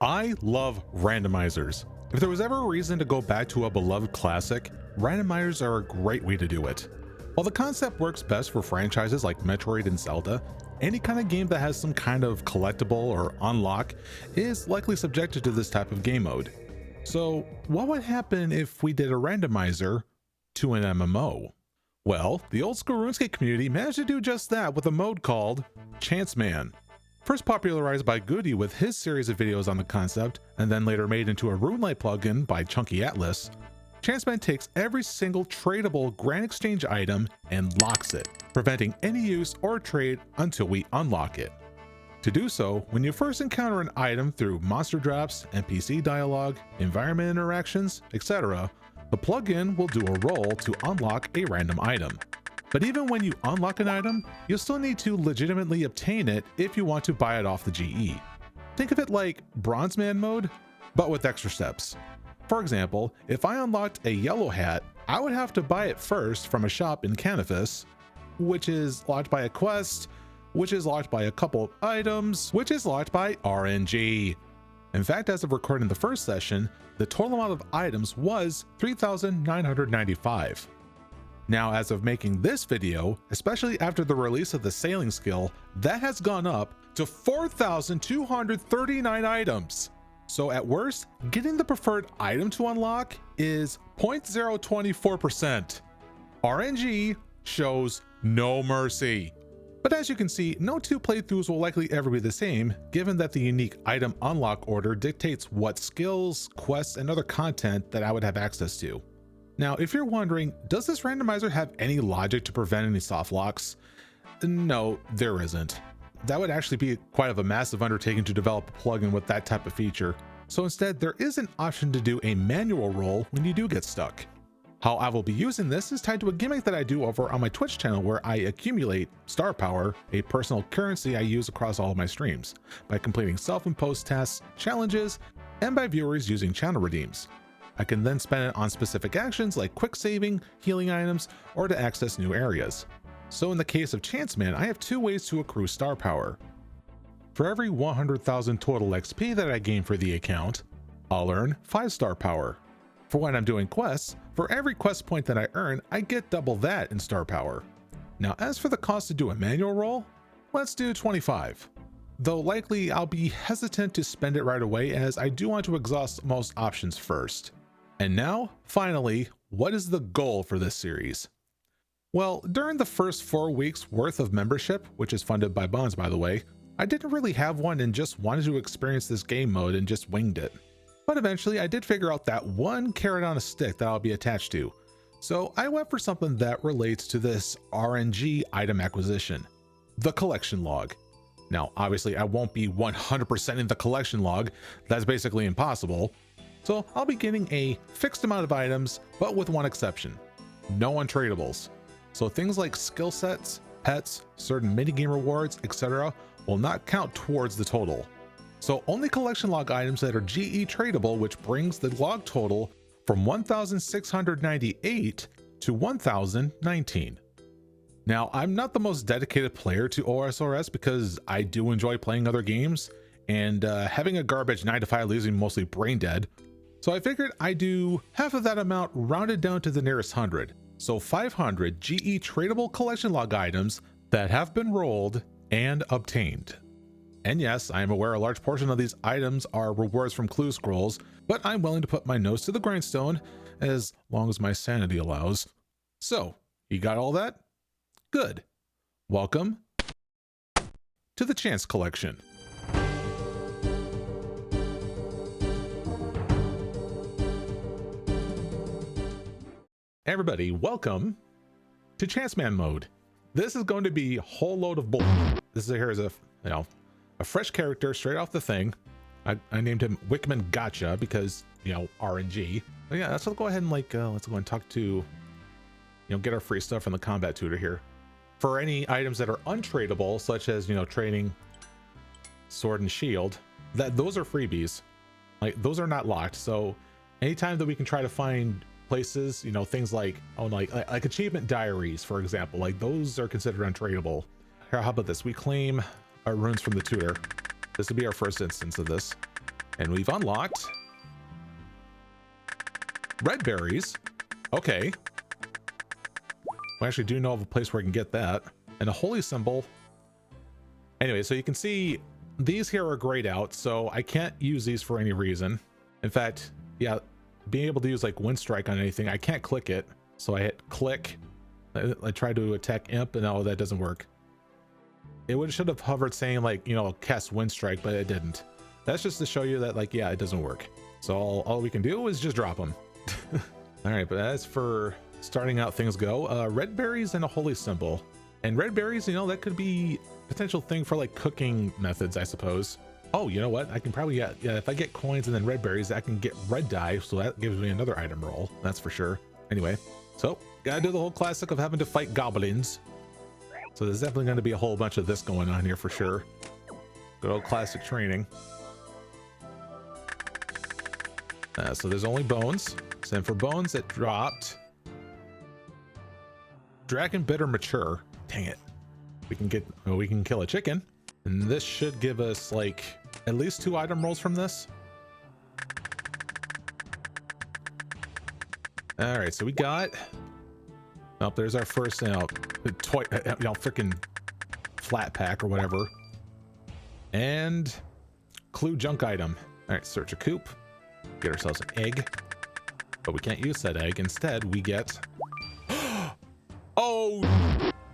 I love randomizers. If there was ever a reason to go back to a beloved classic, randomizers are a great way to do it. While the concept works best for franchises like Metroid and Zelda, any kind of game that has some kind of collectible or unlock is likely subjected to this type of game mode. So what would happen if we did a randomizer to an MMO? Well, the Old School RuneScape community managed to do just that with a mode called Chance Man. First popularized by Goody with his series of videos on the concept, and then later made into a Runelite plugin by ChunkyAtlas, Chance Man takes every single tradable Grand Exchange item and locks it, preventing any use or trade until we unlock it. To do so, when you first encounter an item through monster drops, NPC dialogue, environment interactions, etc., the plugin will do a roll to unlock a random item. But even when you unlock an item, you'll still need to legitimately obtain it if you want to buy it off the GE. Think of it like Bronze Man mode, but with extra steps. For example, if I unlocked a yellow hat, I would have to buy it first from a shop in Canifis, which is locked by a quest, which is locked by a couple of items, which is locked by RNG. In fact, as of recording the first session, the total amount of items was 3,995. Now, as of making this video, especially after the release of the sailing skill, that has gone up to 4,239 items. So at worst, getting the preferred item to unlock is 0.024%. RNG shows no mercy. But as you can see, no two playthroughs will likely ever be the same, given that the unique item unlock order dictates what skills, quests, and other content that I would have access to. Now, if you're wondering, does this randomizer have any logic to prevent any soft locks? No, there isn't. That would actually be quite of a massive undertaking to develop a plugin with that type of feature. So instead, there is an option to do a manual roll when you do get stuck. How I will be using this is tied to a gimmick that I do over on my Twitch channel where I accumulate star power, a personal currency I use across all of my streams, by completing self-imposed tasks, challenges, and by viewers using channel redeems. I can then spend it on specific actions like quick saving, healing items, or to access new areas. So in the case of Chance Man, I have two ways to accrue star power. For every 100,000 total XP that I gain for the account, I'll earn 5 star power. For when I'm doing quests, for every quest point that I earn, I get double that in star power. Now, as for the cost to do a manual roll, let's do 25. Though likely I'll be hesitant to spend it right away as I do want to exhaust most options first. And now, finally, what is the goal for this series? Well, during the first 4 weeks worth of membership, which is funded by Bonds by the way, I didn't really have one and just wanted to experience this game mode and just winged it. But eventually I did figure out that one carrot on a stick that I'll be attached to. So I went for something that relates to this RNG item acquisition, the collection log. Now, obviously I won't be 100% in the collection log, that's basically impossible. So I'll be getting a fixed amount of items, but with one exception, no untradables. So things like skill sets, pets, certain minigame rewards, etc. will not count towards the total. So only collection log items that are GE tradable, which brings the log total from 1,698 to 1,019. Now, I'm not the most dedicated player to OSRS because I do enjoy playing other games, and having a garbage 9 to 5 leaves me mostly brain dead. So I figured I'd do half of that amount rounded down to the nearest 100. So 500 GE tradable collection log items that have been rolled and obtained. And yes, I am aware a large portion of these items are rewards from clue scrolls, but I'm willing to put my nose to the grindstone as long as my sanity allows. So, you got all that? Good. Welcome to the Chance Collection. Everybody, welcome to Chance Man mode. This is going to be a whole load of bull. This is a fresh character straight off the thing. I named him Wickman Gotcha because, RNG. But yeah, let's go ahead and let's go and talk to, get our free stuff from the combat tutor here. For any items that are untradable, such as, trading sword and shield, those are freebies. Like, those are not locked. So anytime that we can try to find places, things like, like achievement diaries, for example, like those are considered untradable. Here, how about this? We claim our runes from the tutor. This would be our first instance of this. And we've unlocked red berries. Okay. We actually do know of a place where I can get that. And a holy symbol. Anyway, so you can see these here are grayed out, so I can't use these for any reason. In fact, yeah, being able to use like wind strike on anything, I can't click it. So I hit click. I tried to attack Imp, and no, that doesn't work. It should have hovered saying like, you know, cast wind strike, but it didn't. That's just to show you that like, yeah, it doesn't work. So all we can do is just drop them. All right, but as for starting out things go, red berries and a holy symbol. And red berries, you know, that could be a potential thing for like cooking methods, I suppose. Oh, you know what? I can probably get, yeah, if I get coins and then red berries, I can get red dye. So that gives me another item roll. That's for sure. Anyway, so gotta do the whole classic of having to fight goblins. So there's definitely going to be a whole bunch of this going on here for sure. Good old classic training. So there's only bones. So then for bones it dropped Dragon Bitter Mature. Dang it. We can kill a chicken. And this should give us like at least 2 item rolls from this. All right, so we got, oh, there's our first, toy, freaking flat pack or whatever. And clue junk item. All right, search a coop. Get ourselves an egg, but we can't use that egg. Instead, we get, oh,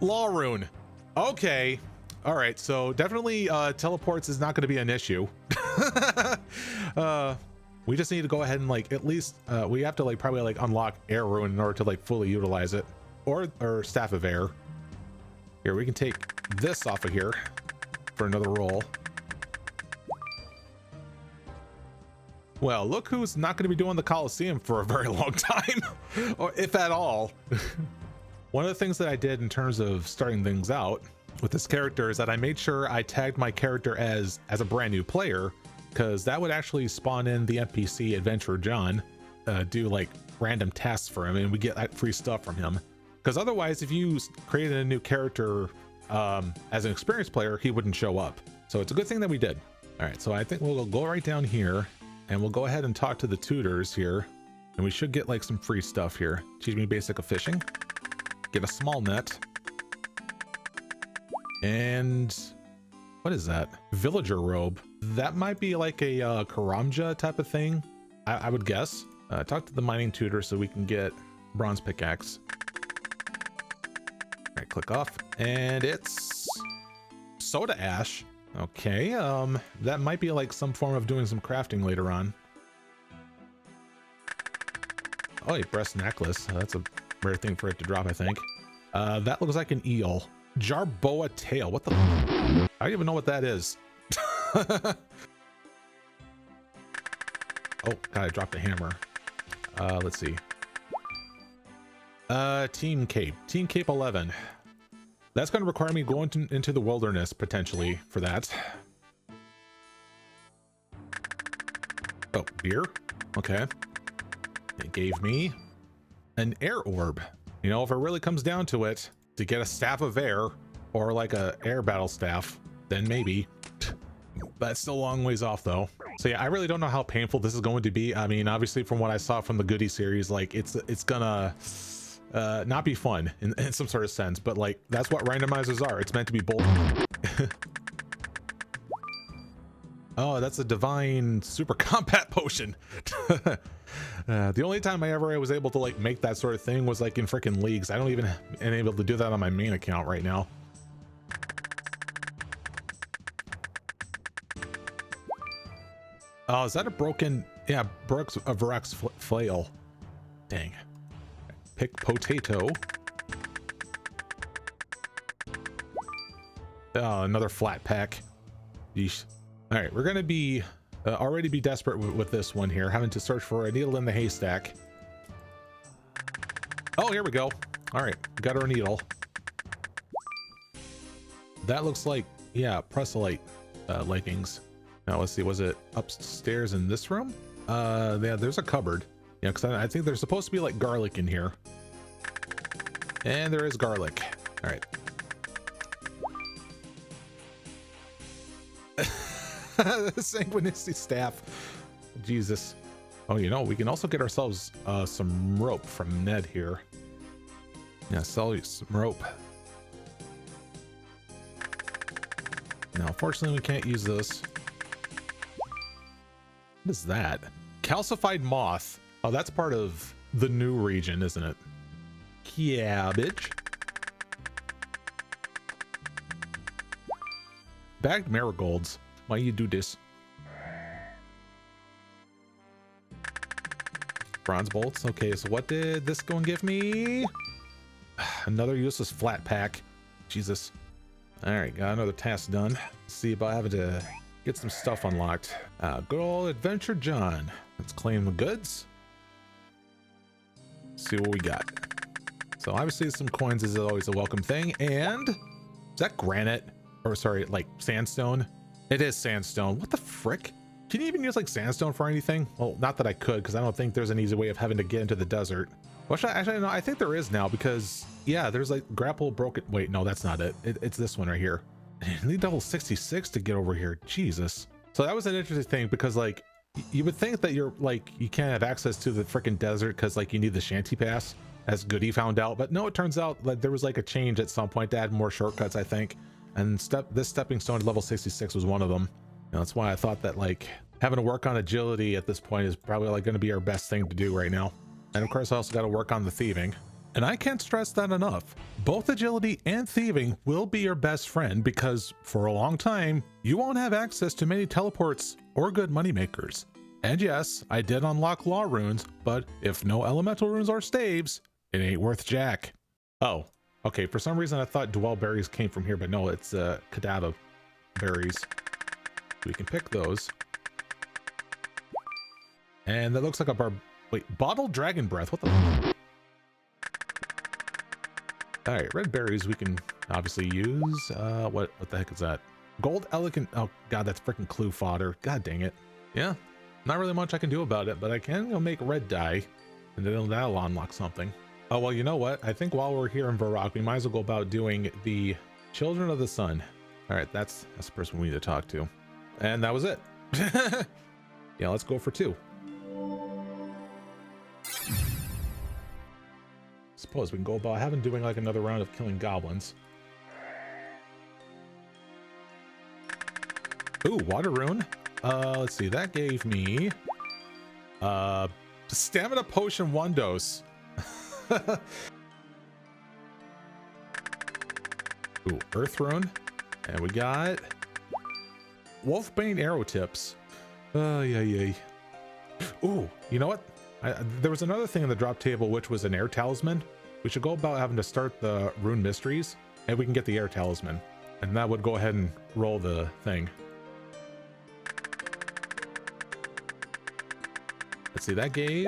law rune. Okay. All right, so definitely teleports is not going to be an issue. We just need to go ahead and like at least we have to like probably like unlock air rune in order to like fully utilize it, or staff of air. Here, we can take this off of here for another roll. Well, look who's not going to be doing the Coliseum for a very long time, or if at all. One of the things that I did in terms of starting things out with this character is that I made sure I tagged my character as a brand new player, because that would actually spawn in the NPC Adventurer John, do like random tasks for him, and we get like free stuff from him. Because otherwise, if you created a new character as an experienced player, he wouldn't show up. So it's a good thing that we did. All right, so I think we'll go right down here, and we'll go ahead and talk to the tutors here, and we should get like some free stuff here. Teach me basic of fishing, get a small net, and what is that? Villager robe. That might be like a Karamja type of thing, I would guess. Talk to the mining tutor so we can get bronze pickaxe. All right, click off, and it's soda ash. Okay, that might be like some form of doing some crafting later on. Oh, a breast necklace. That's a rare thing for it to drop, I think. That looks like an eel. Jarboa tail. What the? I don't even know what that is. Oh, God, I dropped a hammer. Let's see. Team Cape. Team Cape 11. That's going to require me going into the wilderness, potentially, for that. Oh, beer? Okay. It gave me an air orb. You know, if it really comes down to it, to get a staff of air, or like a air battle staff, then maybe. That's still a long ways off, though. So yeah, I really don't know how painful this is going to be. I mean, obviously, from what I saw from the Goody series, like, it's gonna not be fun in some sort of sense, but like that's what randomizers are. It's meant to be bold. Oh, that's a divine super combat potion. The only time I ever was able to like make that sort of thing was like in freaking leagues. I don't even am able to do that on my main account right now. Oh, is that a broken? Yeah, Varrock's flail. Dang. Pick potato. Oh, another flat pack. Yeesh. All right, we're gonna be already be desperate with this one here, having to search for a needle in the haystack. Oh, here we go. All right, got our needle. That looks like, yeah, Presolite leggings. Now let's see, was it upstairs in this room? Yeah, there's a cupboard. Yeah, because I think there's supposed to be like garlic in here. And there is garlic. All right. Sanguinity staff. Jesus. Oh, you know, we can also get ourselves some rope from Ned here. Yeah, sell you some rope. Now, unfortunately, we can't use this. What is that? Calcified moth. Oh, that's part of the new region, isn't it? Cabbage. Bagged marigolds. Why you do this? Bronze bolts. Okay, so what did this go and give me? Another useless flat pack. Jesus. All right, got another task done. Let's see about having to get some stuff unlocked. Good old Adventure John. Let's claim the goods. See what we got. So obviously some coins is always a welcome thing. And is that granite? Or sorry, like sandstone? It is sandstone. What the frick? Can you even use like sandstone for anything? Well, not that I could, because I don't think there's an easy way of having to get into the desert. Well, actually, no, I think there is now, because yeah, there's like grapple broken. Wait, no, that's not it. It's this one right here. You need level 66 to get over here. Jesus. So that was an interesting thing, because like you would think that you're like you can't have access to the freaking desert because like you need the shanty pass, as Goody found out. But no, it turns out like there was like a change at some point to add more shortcuts, I think. And this stepping stone at level 66 was one of them. And that's why I thought that like having to work on agility at this point is probably like going to be our best thing to do right now. And of course I also got to work on the thieving. And I can't stress that enough. Both agility and thieving will be your best friend, because for a long time, you won't have access to many teleports or good money makers. And yes, I did unlock law runes, but if no elemental runes or staves, it ain't worth jack. Oh, okay, for some reason I thought dwell berries came from here, but no, it's cadaver berries. We can pick those. And that looks like a bottled dragon breath. What the? All right, red berries we can obviously use. What the heck is that? Gold elegant. Oh god, that's freaking clue fodder. God dang it. Yeah, not really much I can do about it, but I can make red dye, and then that'll unlock something. Oh well, you know what? I think while we're here in Varrock, we might as well go about doing the Children of the Sun. All right, that's the person we need to talk to, and that was it. Yeah, let's go for 2. Suppose we can go about having doing like another round of killing goblins. Ooh, water rune. Let's see, that gave me stamina potion 1 dose. Ooh, earth rune. And we got Wolfbane arrow tips. Yay. Ooh, you know what? There was another thing in the drop table, which was an air talisman. We should go about having to start the rune mysteries, and we can get the air talisman. And that would go ahead and roll the thing. Let's see, that gave...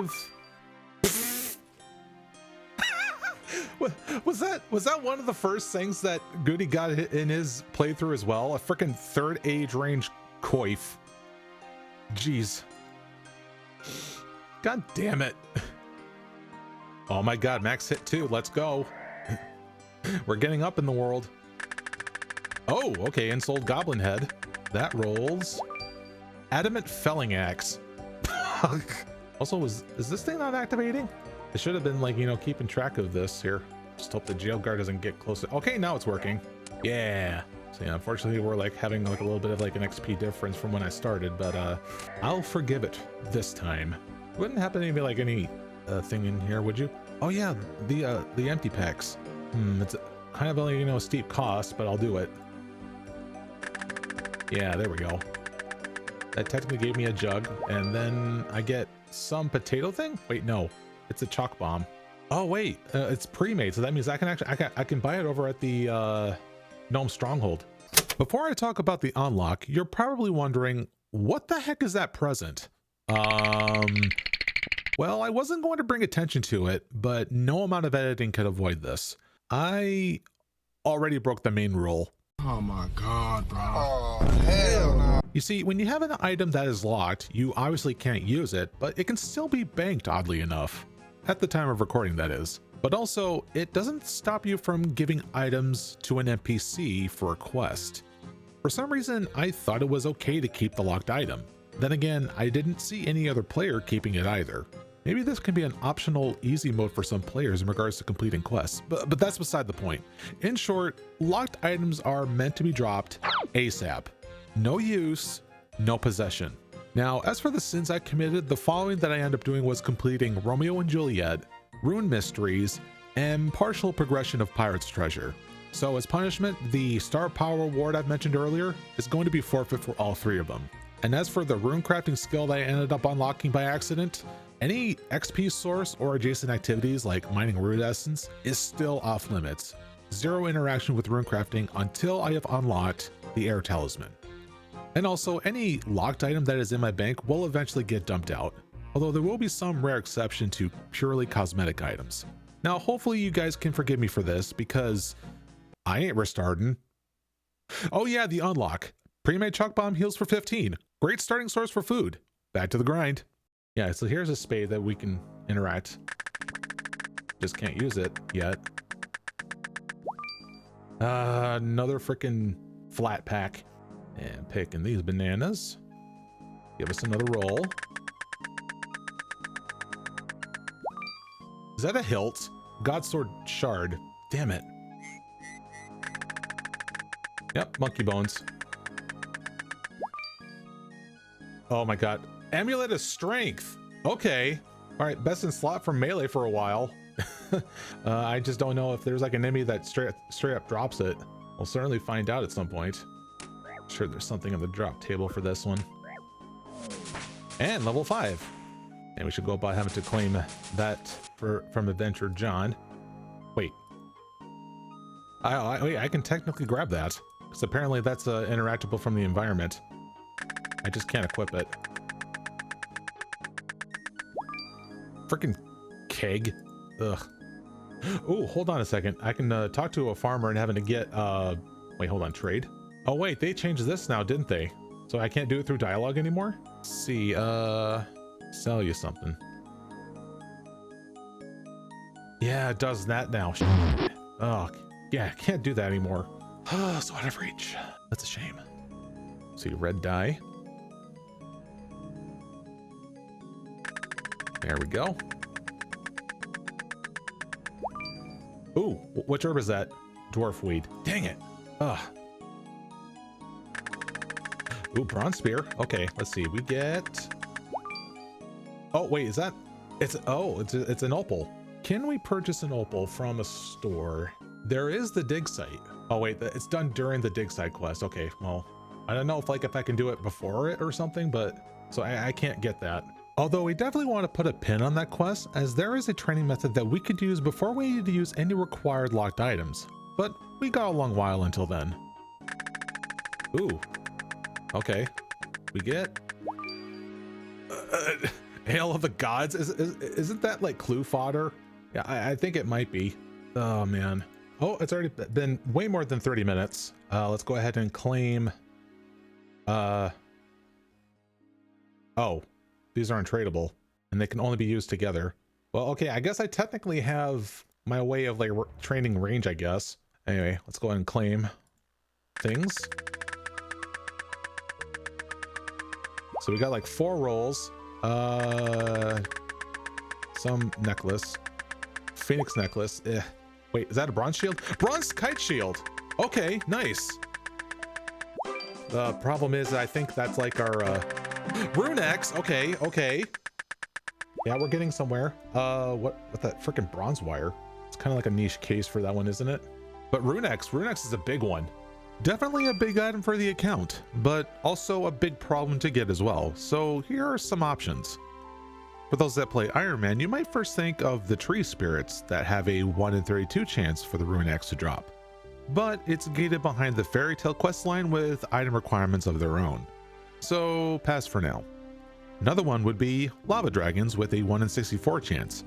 was that one of the first things that Goody got in his playthrough as well? A freaking 3rd age range coif. Jeez. God damn it. Oh my god, max hit 2. Let's go. We're getting up in the world. Oh, okay, ensouled goblin head. That rolls. Adamant felling axe. Also, is this thing not activating? It should have been like, you know, keeping track of this here. Just hope the jail guard doesn't get closer. Okay, now it's working. Yeah. So yeah, unfortunately we're like having like a little bit of like an XP difference from when I started, but I'll forgive it this time. Wouldn't happen to be like any thing in here, would you? Oh yeah, the empty packs. It's kind of only, you know, a steep cost, but I'll do it. Yeah, there we go. That technically gave me a jug, and then I get some potato thing. Wait, no, it's a chalk bomb. Oh wait, it's pre-made, so that means I can actually I can buy it over at the Gnome Stronghold. Before I talk about the unlock, you're probably wondering, what the heck is that present? Well, I wasn't going to bring attention to it, but no amount of editing could avoid this. I already broke the main rule. Oh my god, bro. Oh, hell no. You see, when you have an item that is locked, you obviously can't use it, but it can still be banked, oddly enough. At the time of recording, that is. But also, it doesn't stop you from giving items to an NPC for a quest. For some reason, I thought it was okay to keep the locked item. Then again, I didn't see any other player keeping it either. Maybe this can be an optional easy mode for some players in regards to completing quests, but that's beside the point. In short, locked items are meant to be dropped ASAP. No use, no possession. Now, as for the sins I committed, the following that I ended up doing was completing Romeo and Juliet, Rune Mysteries, and partial progression of Pirate's Treasure. So as punishment, the Star Power Award I've mentioned earlier is going to be forfeit for all 3 of them. And as for the rune crafting skill that I ended up unlocking by accident, any XP source or adjacent activities like mining rune essence is still off limits. 0 interaction with rune crafting until I have unlocked the Air Talisman. And also, any locked item that is in my bank will eventually get dumped out, although there will be some rare exception to purely cosmetic items. Now, hopefully you guys can forgive me for this because I ain't restarting. Oh yeah, the unlock. Pre-made chalk bomb heals for 15. Great starting source for food. Back to the grind. Yeah, so here's a spade that we can interact. Just can't use it yet. Another freaking flat pack. And picking these bananas. Give us another roll. Is that a hilt? Godsword shard. Damn it. Yep, monkey bones. Oh my god. Amulet of strength. Okay. All right, best in slot for melee for a while. I just don't know if there's like an enemy that straight up drops it. We'll certainly find out at some point. Sure, there's something on the drop table for this one. And level 5. And we should go about having to claim that from Adventure John. Wait. I can technically grab that, because apparently that's interactable from the environment. I just can't equip it. Freaking keg. Ugh. Oh, hold on a second. I can talk to a farmer and having to get wait, hold on, trade. Oh wait, they changed this now, didn't they? So I can't do it through dialogue anymore? Let's see, sell you something. Yeah, it does that now. Oh, yeah, can't do that anymore. So out of reach. That's a shame. See, red dye. There we go. Ooh, which herb is that? Dwarf weed. Dang it. Ugh. Ooh, bronze spear. Okay, let's see. We get... Oh, wait, is that... It's an opal. Can we purchase an opal from a store? There is the dig site. Oh, wait, it's done during the dig site quest. Okay, well, I don't know if I can do it before it or something, but... So I can't get that. Although we definitely want to put a pin on that quest, as there is a training method that we could use before we need to use any required locked items. But we got a long while until then. Ooh. Okay. We get... Hail of the Gods? Isn't that like clue fodder? Yeah, I think it might be. Oh, man. Oh, it's already been way more than 30 minutes. Let's go ahead and claim... Oh. These aren't tradable, and they can only be used together. Well, okay, I guess I technically have my way of like training range, I guess. Anyway, let's go ahead and claim things. So we got like 4 rolls. Some necklace. Phoenix necklace. Wait, is that a bronze shield? Bronze kite shield! Okay, nice. The problem is I think that's like our Rune X. Okay. Yeah, we're getting somewhere. What that freaking bronze wire? It's kind of like a niche case for that one, isn't it? But Rune X is a big one. Definitely a big item for the account, but also a big problem to get as well. So here are some options. For those that play Iron Man, you might first think of the tree spirits that have a 1 in 32 chance for the Rune X to drop. But it's gated behind the fairy tale quest line with item requirements of their own. So pass for now. Another one would be lava dragons with a 1 in 64 chance.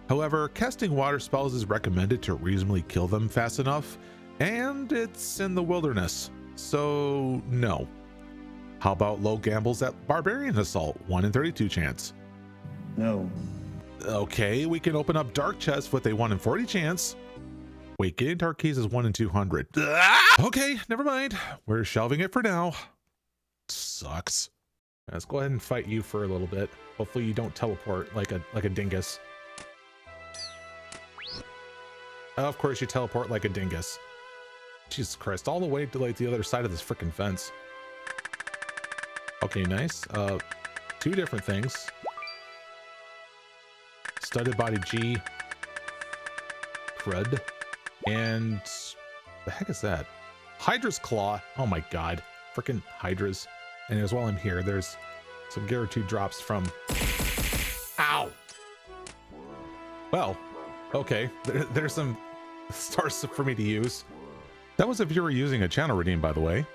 However, casting water spells is recommended to reasonably kill them fast enough, and it's in the wilderness, so no. How about low gambles at barbarian assault, 1 in 32 chance? No. Okay, we can open up dark chests with a 1 in 40 chance. Wait, getting dark keys is 1 in 200. Okay, never mind. We're shelving it for now. Sucks. Let's go ahead and fight you for a little bit. Hopefully you don't teleport like a dingus. Of course you teleport like a dingus. Jesus Christ, all the way to like the other side of this freaking fence. Okay, nice. 2 different things. Studded body G. Crud. And the heck is that? Hydra's claw. Oh my god. Freaking hydras. And as while I'm here, there's some guaranteed drops from... Ow! Well, okay. There's some stars for me to use. That was if you were using a channel redeem, by the way.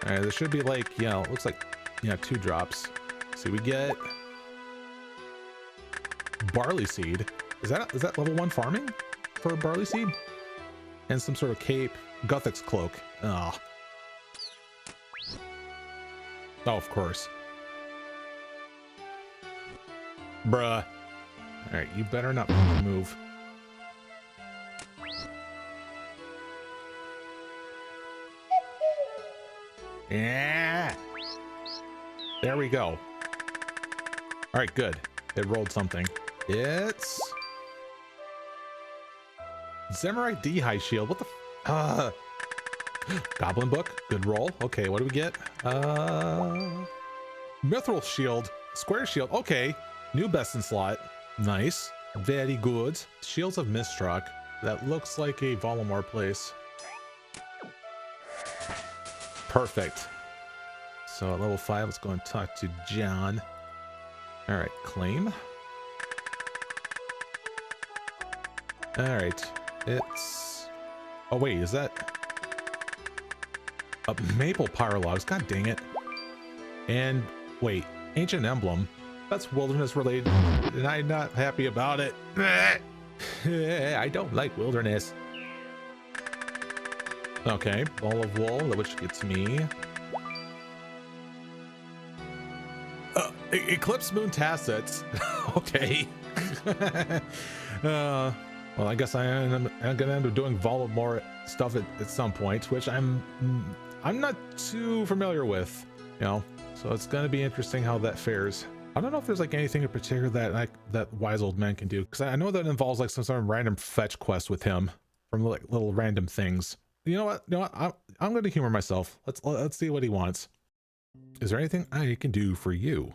Alright, there should be like, yeah, it looks like, yeah, 2 drops. So we get... Barley seed. Is that level 1 farming for barley seed? And some sort of cape. Guthix cloak. Oh. Oh, of course. Bruh. Alright, you better not move. Yeah. There we go. Alright, good. It rolled something. It's... Samurai D high shield. What the Goblin book. Good roll. Okay, what do we get? Mithril shield. Square shield. Okay. New best in slot. Nice. Very good. Shields of Miststruck. That looks like a Volamore place. Perfect. So at level 5, let's go and talk to John. Alright, claim. Alright. It's... Oh wait, is that... Maple Pyrologs, god dang it. And wait, Ancient Emblem. That's wilderness related, and I'm not happy about it. I don't like wilderness. Okay, ball of wool, which gets me. Eclipse Moon Tassets. Okay. Well, I guess I'm gonna end up doing Volamore stuff at some point, which I'm not too familiar with, you know. So it's gonna be interesting how that fares. I don't know if there's like anything in particular that wise old man can do, because I know that involves like some sort of random fetch quest with him from like little random things. You know what? I'm gonna humor myself. Let's see what he wants. Is there anything I can do for you?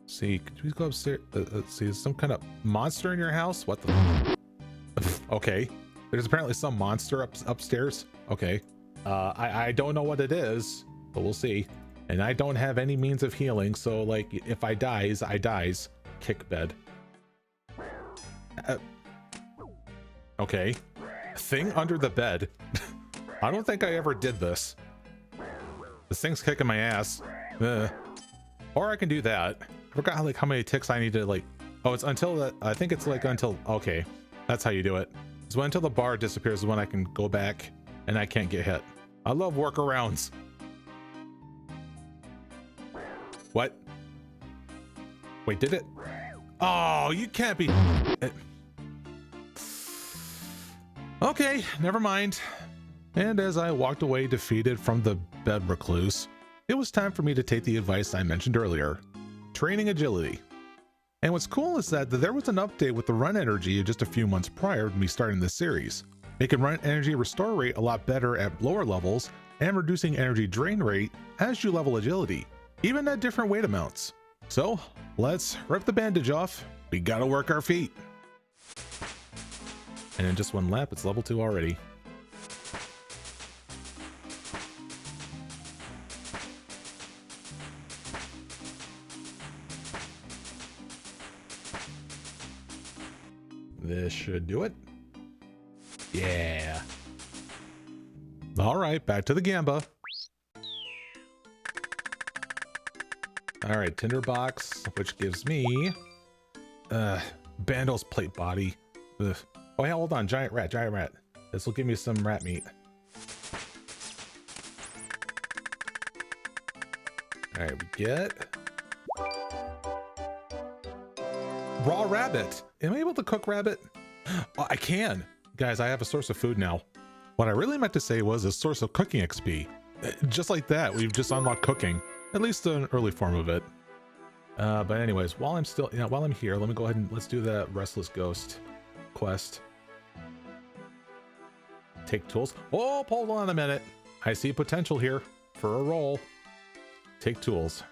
See, could we go upstairs? Let's see, is some kind of monster in your house? What the? Okay, there's apparently some monster upstairs. Okay, I don't know what it is, but we'll see. And I don't have any means of healing, so like if I dies, I dies. Kick bed. Okay, thing under the bed. I don't think I ever did this. This thing's kicking my ass. Or I can do that. I forgot like how many ticks I need to like. Oh, it's until that. I think it's like until. Okay, that's how you do it. So until the bar disappears is when I can go back and I can't get hit. I love workarounds. What? Wait, did it? Oh, you can't be. Okay, never mind. And as I walked away defeated from the bed recluse, it was time for me to take the advice I mentioned earlier. Training agility. And what's cool is that there was an update with the run energy just a few months prior to me starting this series, making run energy restore rate a lot better at lower levels and reducing energy drain rate as you level agility, even at different weight amounts. So let's rip the bandage off. We gotta work our feet. And in just one lap, it's level 2 already. This should do it. Yeah. All right, back to the Gamba. All right, tinderbox, which gives me Bandle's plate body. Ugh. Oh, yeah, hold on, giant rat. This will give me some rat meat. All right, we get raw rabbit. Am I able to cook rabbit? Oh, I can. Guys, I have a source of food now. What I really meant to say was a source of cooking XP. Just like that, we've just unlocked cooking. At least an early form of it. But anyways, while I'm here, let me go ahead and let's do that Restless Ghost quest. Take tools. Oh, hold on a minute. I see potential here for a roll. Take tools.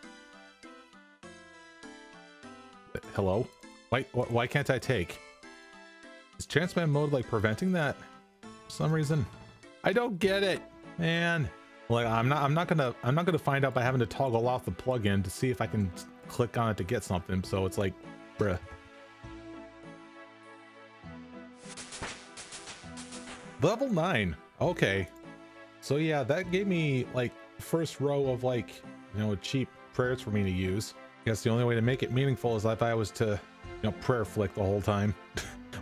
Hello? Why can't I take? Is chance man mode like preventing that? For some reason. I don't get it, man. Like I'm not gonna find out by having to toggle off the plugin to see if I can click on it to get something. So it's like, bruh. Level 9. Okay. So yeah, that gave me like first row of like, you know, cheap prayers for me to use. I guess the only way to make it meaningful is if I was to, you know, prayer flick the whole time.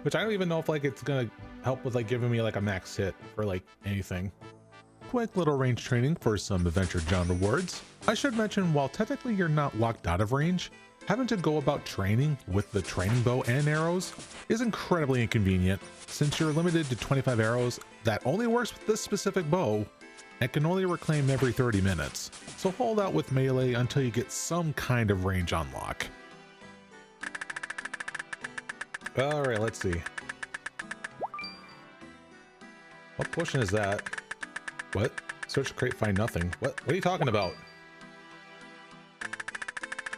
Which I don't even know if like it's gonna help with like giving me like a max hit for like anything. Quick little range training for some Adventure John rewards. I should mention, while technically you're not locked out of range, having to go about training with the training bow and arrows is incredibly inconvenient, since you're limited to 25 arrows that only works with this specific bow and can only reclaim every 30 minutes. So hold out with melee until you get some kind of range unlock. Alright, let's see. What potion is that? What? Search the crate, find nothing. What are you talking about?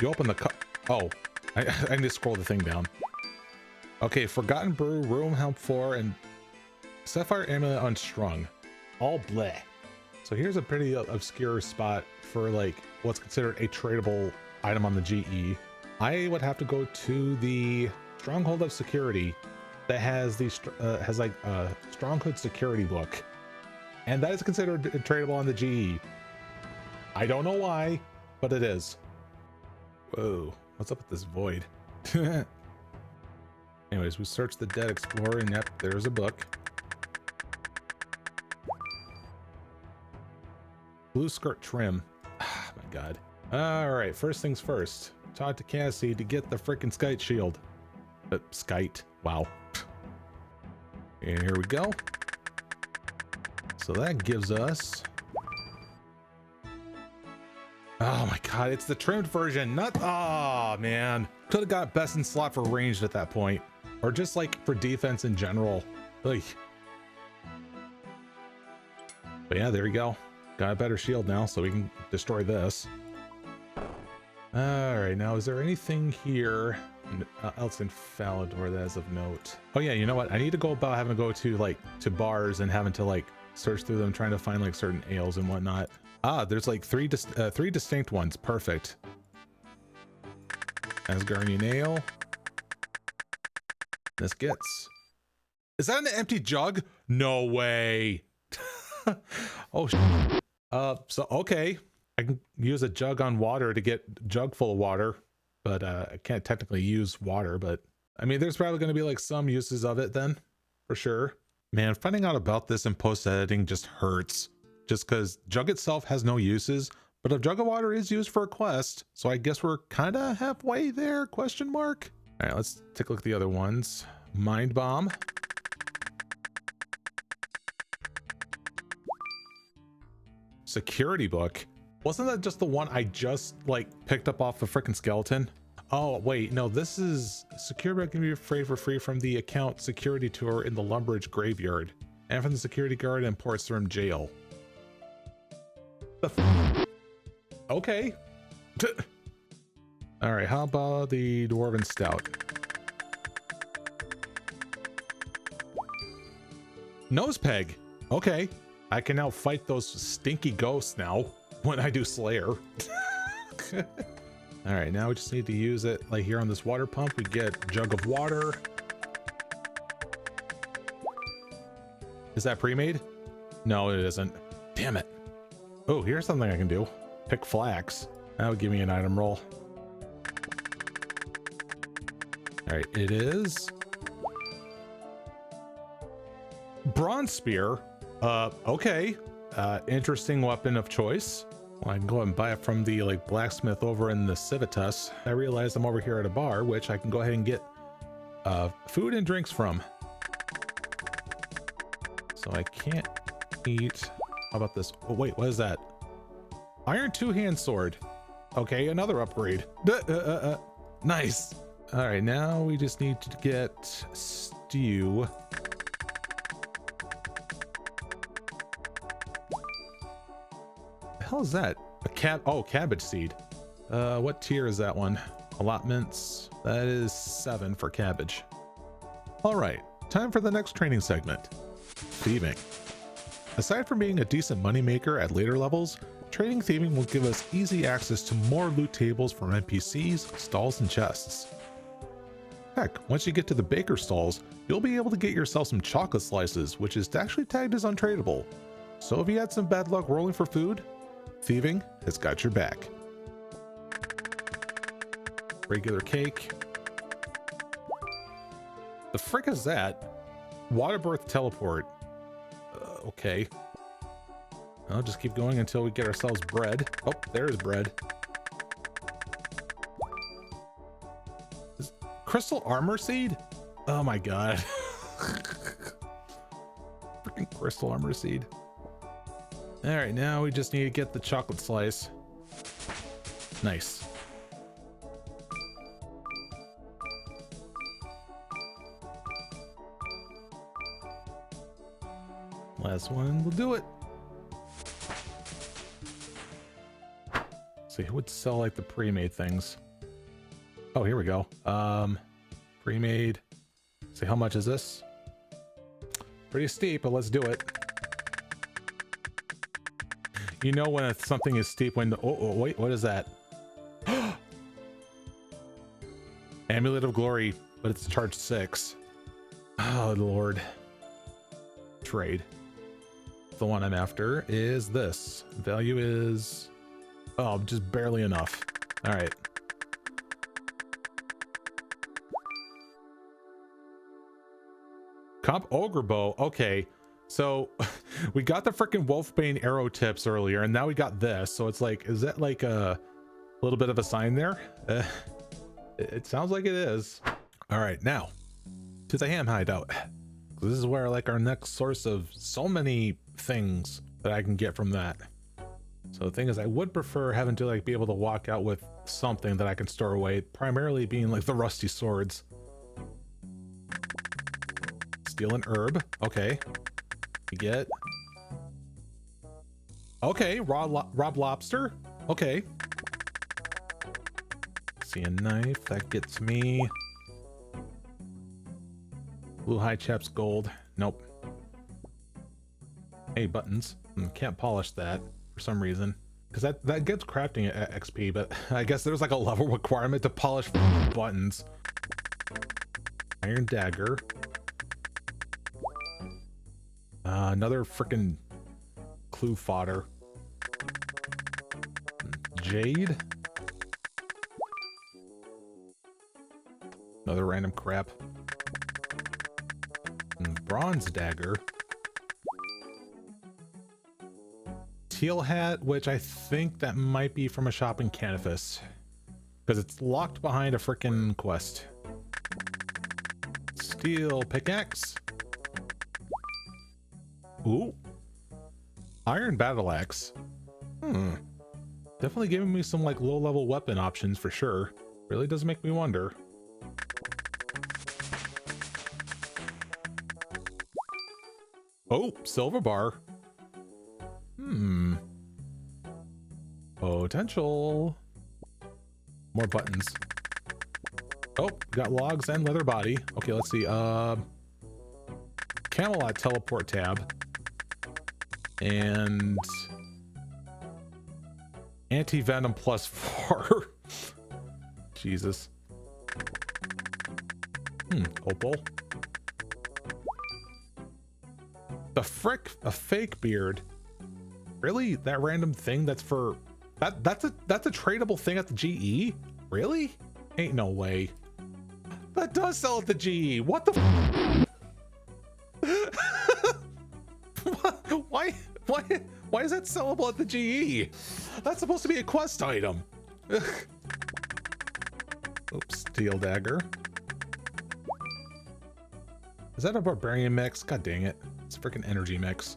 You open the cup. Oh, I need to scroll the thing down. Okay, Forgotten Brew, Room Help 4, and Sapphire Amulet Unstrung. All bleh. So here's a pretty obscure spot for like what's considered a tradable item on the GE. I would have to go to the Stronghold of Security that has the Stronghold Security book. And that is considered tradable on the GE. I don't know why, but it is. Whoa, what's up with this void? Anyways, we searched the Dead Explorer, and yep, there's a book. Blue skirt trim. Ah, my god. Alright, first things first. Talk to Cassie to get the frickin' Skite shield. Skite. Wow. And here we go. So that gives us... Oh my god, it's the trimmed version, not... Oh man. Could have got best in slot for ranged at that point. Or just like for defense in general. Like. But yeah, there we go. Got a better shield now, so we can destroy this. Alright, now is there anything here else in Falador that is of note? Oh yeah, you know what? I need to go about having to go to like to bars and having to like search through them, trying to find like certain ales and whatnot. Ah, there's like three distinct ones. Perfect. Asgardian ale. This gets... Is that an empty jug? No way. Oh, so okay. I can use a jug on water to get a jug full of water, but I can't technically use water, but I mean, there's probably going to be like some uses of it then, for sure. Man, finding out about this in post-editing just hurts. Just because jug itself has no uses, but a jug of water is used for a quest, so I guess we're kind of halfway there, question mark? All right, let's take a look at the other ones. Mind Bomb. Security book. Wasn't that just the one I just like picked up off the freaking skeleton? Oh wait, no, this is security book can be afraid for free from the account security tour in the Lumbridge graveyard and from the security guard in Portsmouth jail. Okay. All right, how about the Dwarven Stout? Nose peg. Okay. I can now fight those stinky ghosts now when I do Slayer. All right, now we just need to use it like here on this water pump. We get a jug of water. Is that pre-made? No, it isn't. Damn it. Oh, here's something I can do. Pick flax. That would give me an item roll. All right, it is Bronze Spear. Okay. Interesting weapon of choice. Well, I can go ahead and buy it from the like blacksmith over in the Civitas. I realized I'm over here at a bar, which I can go ahead and get Food and drinks from. So I can't eat. How about this? Oh, wait, what is that? Iron two-hand sword. Okay, another upgrade. Nice. All right, now we just need to get stew. The hell is that? Oh, cabbage seed. What tier is that one? Allotments. That is 7 for cabbage. All right, time for the next training segment. Thieving. Aside from being a decent moneymaker at later levels, trading thieving will give us easy access to more loot tables from NPCs, stalls, and chests. Heck, once you get to the baker stalls, you'll be able to get yourself some chocolate slices, which is actually tagged as untradable. So if you had some bad luck rolling for food, thieving has got your back. Regular cake. The frick is that? Water birth teleport. Okay. I'll just keep going until we get ourselves bread. Oh, there's bread. Crystal armor seed? Oh my god. Freaking crystal armor seed. Alright, now we just need to get the chocolate slice. Nice. Last one will do it. See, who would sell like the pre-made things? Oh, here we go. Pre-made. See, how much is this? Pretty steep, but let's do it. You know when something is steep when... Oh, wait, what is that? Amulet of Glory, but it's charged 6. Oh, Lord. Trade. The one I'm after is this. Value is... Oh, just barely enough. All right. Comp Ogre Bow. Okay. So we got the freaking Wolfbane arrow tips earlier, and now we got this. So it's like, is that like a little bit of a sign there? It sounds like it is. All right, now to the ham hideout. This is where like our next source of so many things that I can get from that. So the thing is, I would prefer having to like be able to walk out with something that I can store away, primarily being like the rusty swords. Steal an herb. Okay. You get... Okay, Rob Lobster. Okay. See a knife, that gets me. Blue High Chaps gold. Nope. Hey, buttons. Can't polish that for some reason. Because that gets crafting XP, but I guess there's like a level requirement to polish buttons. Iron dagger. Another freaking clue fodder. Jade. Another random crap. Bronze dagger. Teal hat, which I think that might be from a shop in Canifis, because it's locked behind a freaking quest. Steel pickaxe. Ooh. Iron battle axe. Definitely giving me some like low level weapon options for sure. Really does make me wonder. Oh, silver bar. Potential. More buttons. Oh, got logs and leather body. Okay, let's see. Camelot teleport tab. And anti-venom +4. Jesus. Opal. The frick, a fake beard. Really? That random thing that's for that's a tradable thing at the GE? Really? Ain't no way. That does sell at the GE. What the why is that sellable at the GE? That's supposed to be a quest item. Oops, steel dagger. Is that a barbarian mix? God dang it. It's a freaking energy mix.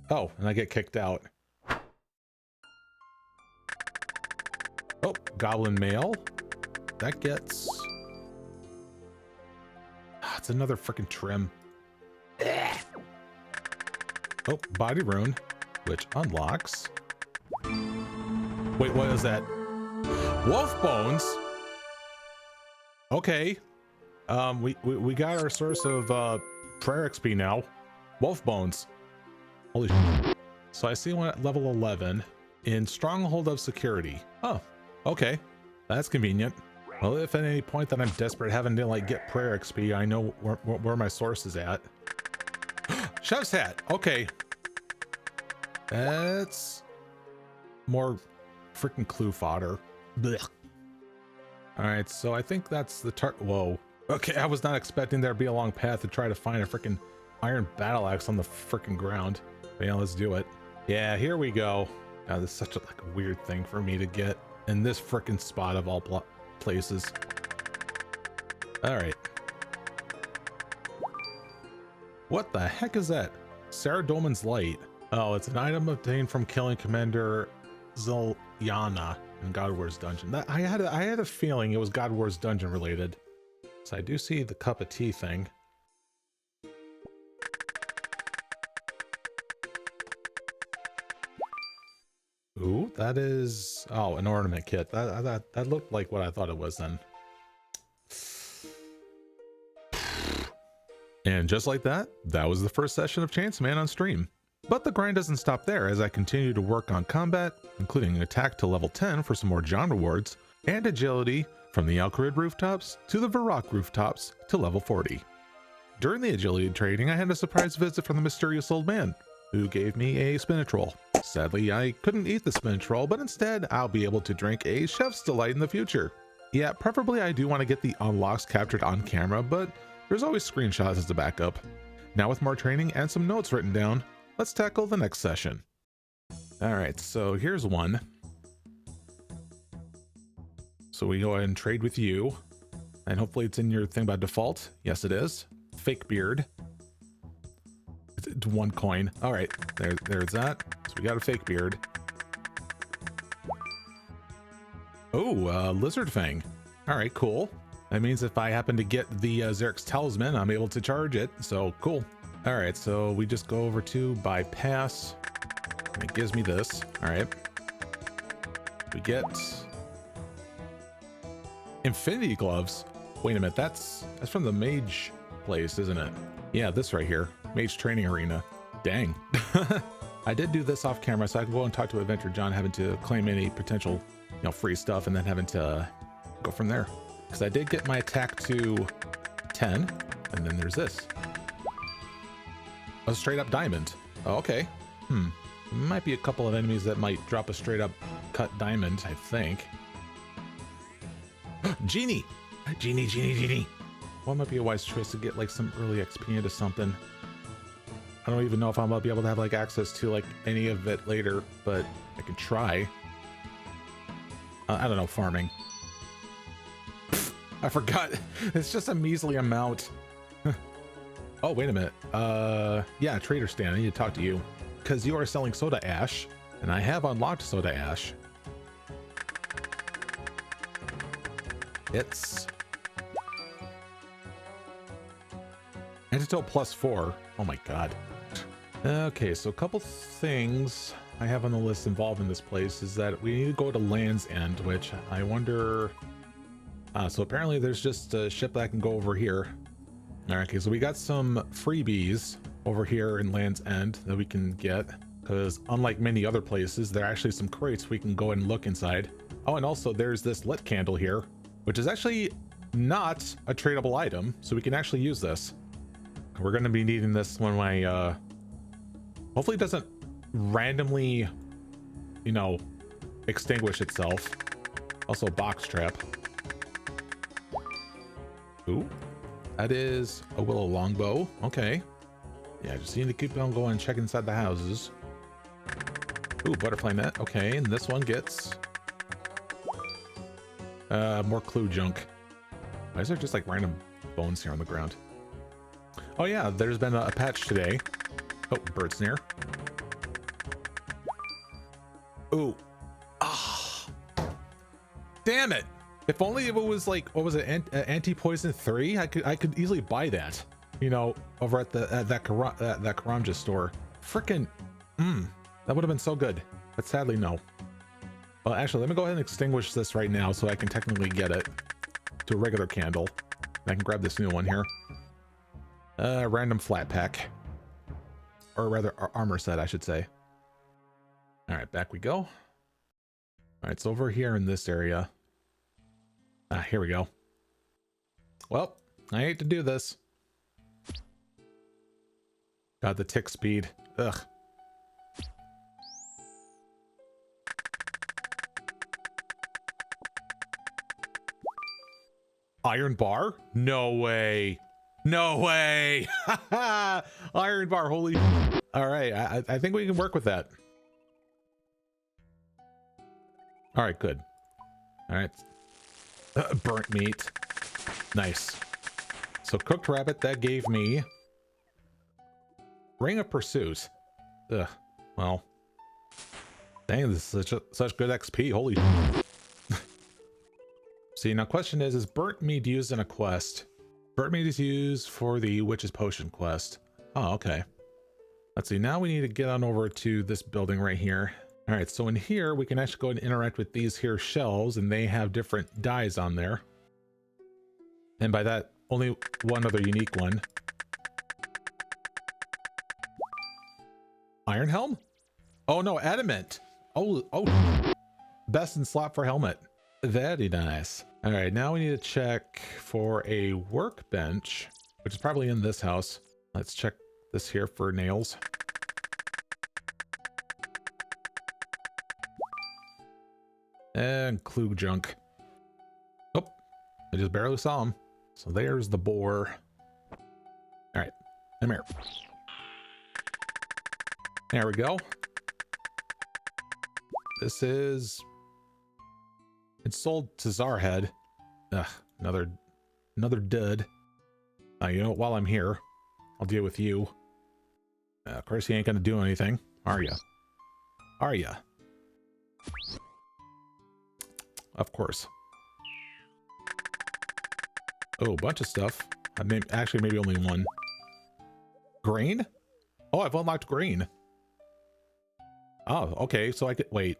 Oh, and I get kicked out. Oh, goblin mail. That gets... it's another freaking trim. Oh, body rune, which unlocks. Wait, what is that? Wolf bones. Okay. We got our source of prayer XP now. Wolf bones. Holy shit. So I see one at level 11 in Stronghold of Security. Oh, okay. That's convenient. Well, if at any point that I'm desperate having to like get prayer XP, I know where my source is at. Chef's hat. Okay. That's more freaking clue fodder. Blech. All right, so I think that's the whoa. Okay, I was not expecting there to be a long path to try to find a freaking iron battle axe on the freaking ground. But yeah, let's do it. Yeah, here we go. This is such a weird thing for me to get in this freaking spot of all places. All right. What the heck is that? Sarah Dolman's light. Oh, it's an item obtained from killing Commander Zilyana in God War's dungeon. I had a feeling it was God War's dungeon related. So I do see the cup of tea thing. Ooh, that is... oh, an ornament kit. That looked like what I thought it was then. And just like that, that was the first session of Chance Man on stream. But the grind doesn't stop there as I continue to work on combat, including an attack to level 10 for some more John rewards, and agility from the Alcarid rooftops to the Varrock rooftops to level 40. During the agility training, I had a surprise visit from the mysterious old man, who gave me a spinach roll. Sadly, I couldn't eat the spinach roll, but instead, I'll be able to drink a chef's delight in the future. Yeah, preferably I do want to get the unlocks captured on camera, but there's always screenshots as a backup. Now with more training and some notes written down, let's tackle the next session. Alright, so here's one. So we go ahead and trade with you. And hopefully it's in your thing by default. Yes, it is. Fake beard. It's 1 coin. Alright, there's that. So we got a fake beard. Oh, lizard fang. Alright, cool. That means if I happen to get the Xerx's talisman, I'm able to charge it. So cool. All right, so we just go over to bypass. And it gives me this. All right. We get infinity gloves. Wait a minute, that's from the mage place, isn't it? Yeah, this right here, mage training arena. Dang. I did do this off camera, so I can go and talk to Adventure John, having to claim any potential, free stuff, and then having to go from there. Because I did get my attack to 10, and then there's this. A straight up diamond. Oh, okay. Might be a couple of enemies that might drop a straight up cut diamond, I think. Genie! Genie! What might be a wise choice to get some early XP into something? I don't even know if I'm gonna be able to have access to any of it later, but I could try. I don't know, farming. I forgot. It's just a measly amount. Oh, wait a minute. Yeah, trader stand. I need to talk to you. Because you are selling soda ash, and I have unlocked soda ash. It's... Antidote +4. Oh my god. Okay, so a couple things I have on the list involved in this place is that we need to go to Land's End, which I wonder... so apparently there's just a ship that can go over here. Okay, so we got some freebies over here in Land's End that we can get, because unlike many other places, there are actually some crates we can go and look inside. Oh, and also there's this lit candle here, which is actually not a tradable item, so we can actually use this. We're going to be needing this when I, hopefully it doesn't randomly, extinguish itself. Also a box trap. Ooh. That is a willow longbow. Okay. Yeah, just need to keep on going and check inside the houses. Ooh, butterfly net. Okay, and this one gets... more clue junk. Why is there just random bones here on the ground. Oh yeah, there's been a patch today. Oh, bird snare. Ooh. Ah. Damn it. If only if it was like, what was it, anti-poison 3? I could easily buy that. You know, over at that Karamja store. Frickin' that would have been so good. But sadly, no. Well, actually, let me go ahead and extinguish this right now so I can technically get it to a regular candle. I can grab this new one here. Random flat pack. Or rather, armor set, I should say. Alright, back we go. Alright, it's over here in this area. Ah, here we go. Well, I hate to do this. Got the tick speed. Ugh. Iron bar? No way. No way. Iron bar, holy. All right, I think we can work with that. All right, good. All right. Burnt meat. Nice. So cooked rabbit, that gave me Ring of Pursuit. Ugh. Well. Dang, this is such good XP. Holy. See, now question is burnt meat used in a quest? Burnt meat is used for the Witch's Potion quest. Oh, okay. Let's see, now we need to get on over to this building right here. All right, so in here, we can actually go and interact with these here shells, and they have different dyes on there. And by that, only one other unique one. Iron helm? Oh no, adamant. Oh, best in slot for helmet. Very nice. All right, now we need to check for a workbench, which is probably in this house. Let's check this here for nails. And Klug junk. Oh, I just barely saw him. So there's the boar. All right, come here. There we go. This is... It's sold to Zarhead. Ugh, another dud. You know, while I'm here, I'll deal with you. Of course, he ain't gonna do anything, are ya? Are ya? Of course. Oh, a bunch of stuff. Actually, maybe only one. Grain? Oh, I've unlocked grain. Oh, okay, so I could... Wait.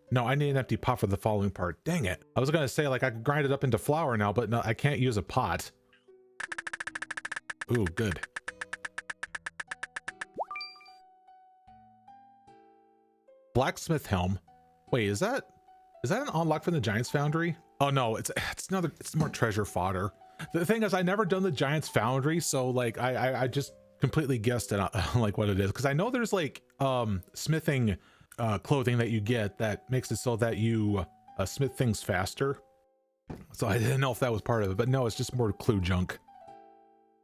No, I need an empty pot for the following part. Dang it. I was gonna say, like, I could grind it up into flour now, but no, I can't use a pot. Ooh, good. Blacksmith helm. Wait, is that an unlock from the Giant's Foundry? Oh no, it's more treasure fodder. The thing is, I never done the Giant's Foundry, so like I just completely guessed it like what it is, because I know there's like smithing clothing that you get that makes it so that you smith things faster. So I didn't know if that was part of it, but no, it's just more clue junk.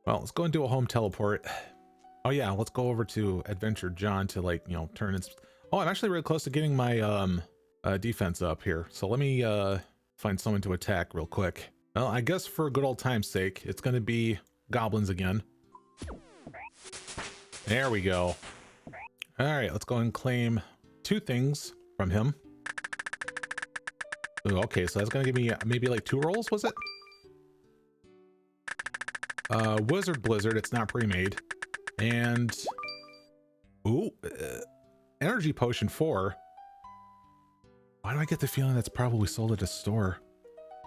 Well, let's go and do a home teleport. Oh yeah, let's go over to Adventure John to, like, you know, turn its... Oh, I'm actually really close to getting my defense up here. So let me find someone to attack real quick. Well, I guess for good old time's sake, it's going to be goblins again. There we go. All right, let's go and claim 2 things from him. Ooh, okay, so that's going to give me maybe like 2 rolls, was it? Wizard Blizzard, it's not pre-made. And... Ooh, Energy Potion 4. Why do I get the feeling that's probably sold at a store?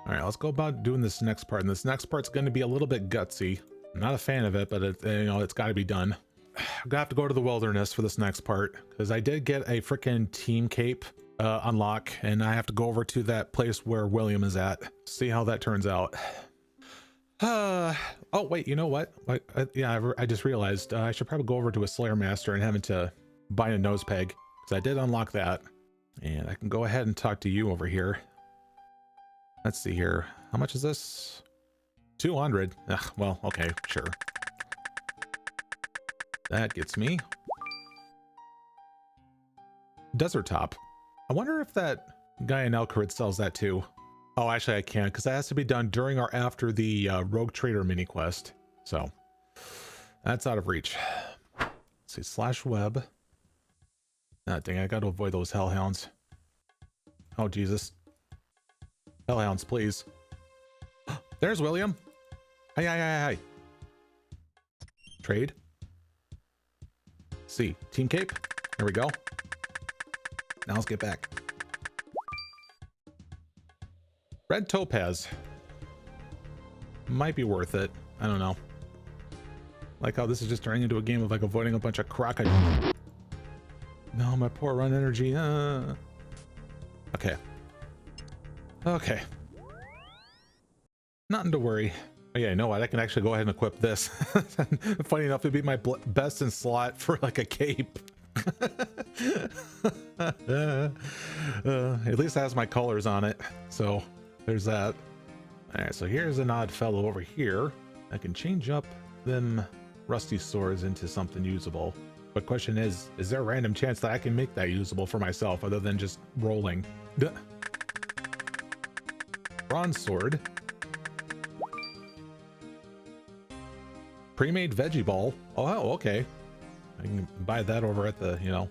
All right, let's go about doing this next part. And this next part's going to be a little bit gutsy. I'm not a fan of it, but you know, it's got to be done. I'm gonna have to go to the wilderness for this next part, because I did get a freaking team cape unlock, and I have to go over to that place where William is at. See how that turns out. Oh wait, you know what? Yeah, I just realized I should probably go over to a Slayer Master and have him to buy a nose peg, because I did unlock that. And I can go ahead and talk to you over here. Let's see here. How much is this? 200. Ugh, well, okay, sure. That gets me. Desert Top. I wonder if that guy in Elkrid sells that too. Oh, actually I can't, because that has to be done during or after the Rogue Trader mini quest. So that's out of reach. Let's see, /web. Ah, dang, I got to avoid those hellhounds. Oh, Jesus. Hellhounds, please. There's William. Hi. Trade. See, team cape. There we go. Now let's get back. Red topaz. Might be worth it. I don't know. Like how this is just turning into a game of like avoiding a bunch of crocodiles. No, my poor run energy. Okay. Okay. Nothing to worry. Oh yeah, you know what? I can actually go ahead and equip this. Funny enough, it'd be my best in slot for like a cape. At least it has my colors on it. So there's that. All right, so here's an odd fellow over here. I can change up them rusty swords into something usable. But question is there a random chance that I can make that usable for myself other than just rolling? Duh. Bronze sword. Pre-made veggie ball. Oh, okay. I can buy that over at the, you know,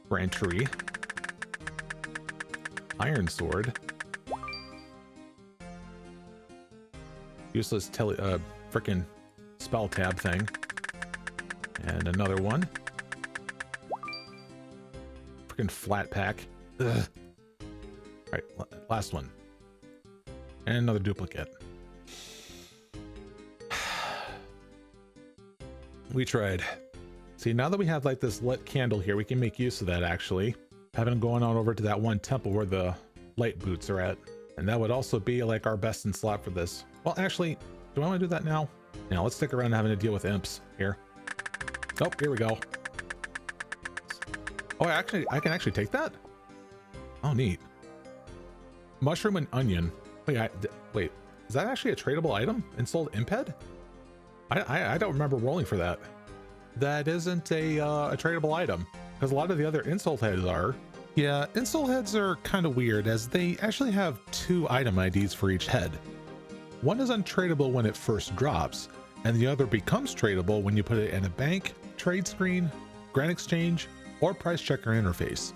Grand Tree. Iron sword. Useless frickin' spell tab thing. And another one. Frickin' flat pack. Ugh. Alright, last one. And another duplicate. We tried. See, now that we have like this lit candle here, we can make use of that actually. Having them going on over to that one temple where the light boots are at. And that would also be like our best in slot for this. Well, actually, do I want to do that now? Now let's stick around having to deal with imps here. Oh, here we go. Oh, I can actually take that? Oh, neat. Mushroom and onion. Wait, is that actually a tradable item? Installed imp head? I don't remember rolling for that. That isn't a tradable item, because a lot of the other insult heads are. Yeah, insult heads are kind of weird, as they actually have 2 item IDs for each head. One is untradable when it first drops, and the other becomes tradable when you put it in a bank, trade screen, Grand Exchange, or price checker interface.